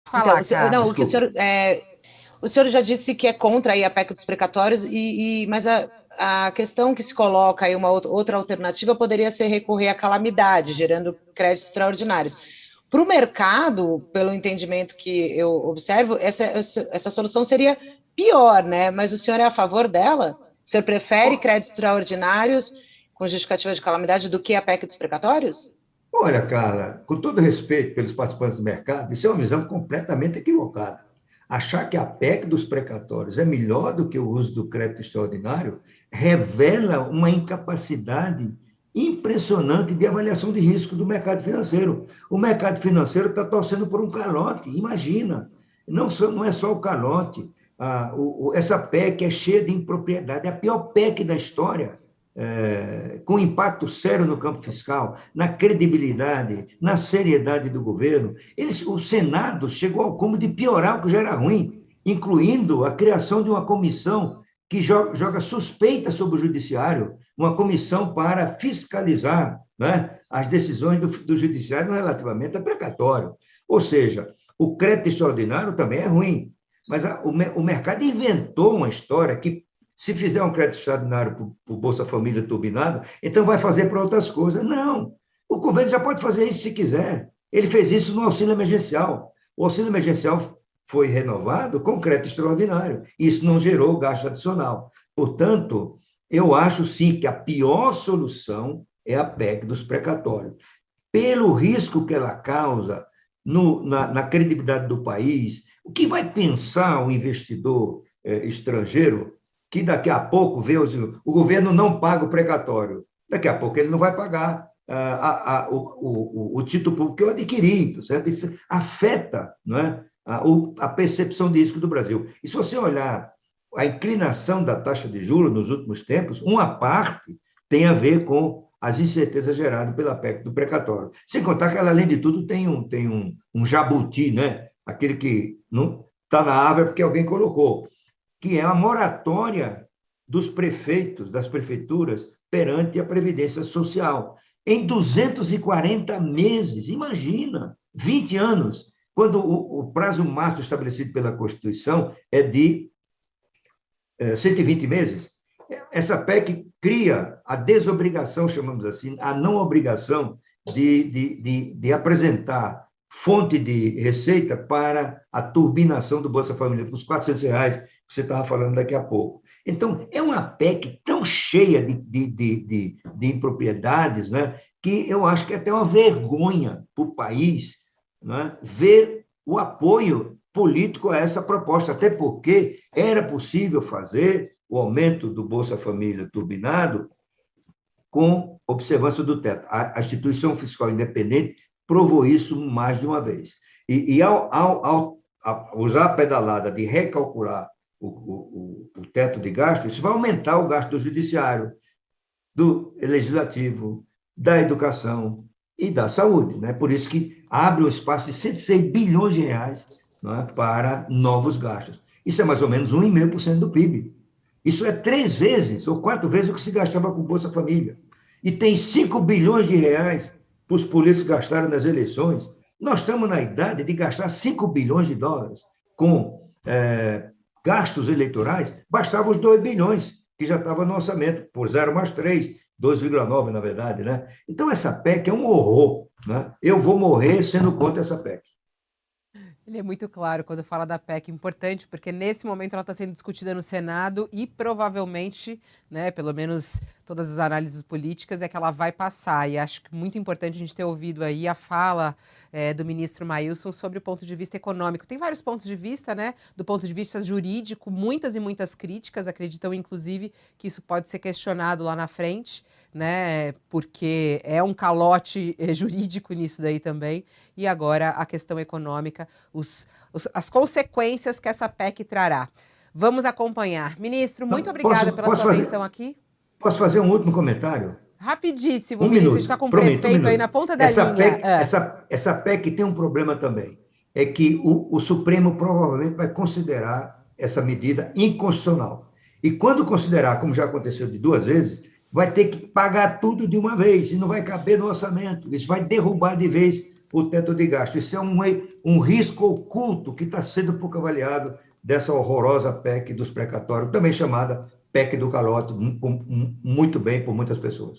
Então, falar, Cá. não, Desculpa. o senhor já disse que é contra aí a PEC dos precatórios, mas a questão que se coloca aí, uma outra alternativa, poderia ser recorrer à calamidade, gerando créditos extraordinários. Para o mercado, pelo entendimento que eu observo, essa solução seria pior, né? Mas o senhor é a favor dela? O senhor prefere créditos extraordinários com justificativa de calamidade do que a PEC dos precatórios? Olha, Carla, com todo respeito pelos participantes do mercado, isso é uma visão completamente equivocada. Achar que a PEC dos precatórios é melhor do que o uso do crédito extraordinário revela uma incapacidade impressionante de avaliação de risco do mercado financeiro. O mercado financeiro está torcendo por um calote, imagina. Não é só o calote. Essa PEC é cheia de impropriedade, é a pior PEC da história. Com impacto sério no campo fiscal, na credibilidade, na seriedade do governo. O Senado chegou ao cúmulo de piorar o que já era ruim, incluindo a criação de uma comissão que joga suspeita sobre o judiciário, uma comissão para fiscalizar, né, as decisões do judiciário relativamente a precatório. Ou seja, o crédito extraordinário também é ruim, mas o mercado inventou uma história que, se fizer um crédito extraordinário para o Bolsa Família turbinado, então vai fazer para outras coisas. Não, o governo já pode fazer isso se quiser. Ele fez isso no auxílio emergencial. O auxílio emergencial foi renovado com crédito extraordinário. Isso não gerou gasto adicional. Portanto, eu acho sim que a pior solução é a PEC dos precatórios. Pelo risco que ela causa na credibilidade do país, o que vai pensar o investidor estrangeiro que daqui a pouco o governo não paga o precatório. Daqui a pouco ele não vai pagar o título público que eu adquiri, certo? Isso afeta, não é, a percepção de risco do Brasil. E se você olhar a inclinação da taxa de juros nos últimos tempos, uma parte tem a ver com as incertezas geradas pela PEC do precatório. Sem contar que ela, além de tudo, tem um jabuti, né? Aquele que não está na árvore porque alguém colocou, que é a moratória dos prefeitos, das prefeituras, perante a Previdência Social. Em 240 meses, imagina, 20 anos, quando o prazo máximo estabelecido pela Constituição é de 120 meses. Essa PEC cria a desobrigação, chamamos assim, a não obrigação de apresentar fonte de receita para a turbinação do Bolsa Família, para os R$ 400 que você estava falando daqui a pouco. Então, é uma PEC tão cheia de impropriedades, né, que eu acho que é até uma vergonha para o país, né, ver o apoio político a essa proposta, até porque era possível fazer o aumento do Bolsa Família turbinado com observância do teto. A instituição fiscal independente provou isso mais de uma vez. E ao usar a pedalada de recalcular o teto de gasto, isso vai aumentar o gasto do judiciário, do legislativo, da educação e da saúde, né? Por isso que abre um espaço de 106 bilhões de reais, né, para novos gastos. Isso é mais ou menos 1,5% do PIB. Isso é 3 vezes ou 4 vezes o que se gastava com Bolsa Família. E tem 5 bilhões de reais para os políticos gastarem nas eleições. Nós estamos na idade de gastar 5 bilhões de dólares com gastos eleitorais, bastava os 2 bilhões, que já estava no orçamento, por 0 mais 3, 2,9, na verdade, né? Então, essa PEC é um horror, né? Eu vou morrer sendo contra essa PEC. Ele é muito claro quando fala da PEC, importante, porque nesse momento ela está sendo discutida no Senado e provavelmente, né, pelo menos todas as análises políticas, é que ela vai passar. E acho que muito importante a gente ter ouvido aí a fala do ministro Maílson sobre o ponto de vista econômico. Tem vários pontos de vista, né? Do ponto de vista jurídico, muitas e muitas críticas, acreditam inclusive que isso pode ser questionado lá na frente, né? Porque é um calote jurídico nisso daí também. E agora a questão econômica, as consequências que essa PEC trará. Vamos acompanhar. Ministro, muito obrigada pela sua atenção aqui. Posso fazer um último comentário? Rapidíssimo, ministro. A gente está com o prefeito aí na ponta da linha. Essa PEC tem um problema também. É que o Supremo provavelmente vai considerar essa medida inconstitucional. E quando considerar, como já aconteceu de 2 vezes, vai ter que pagar tudo de uma vez, e não vai caber no orçamento. Isso vai derrubar de vez o teto de gasto. Isso é um risco oculto que está sendo pouco avaliado dessa horrorosa PEC dos precatórios, também chamada PEC do calote, muito bem por muitas pessoas.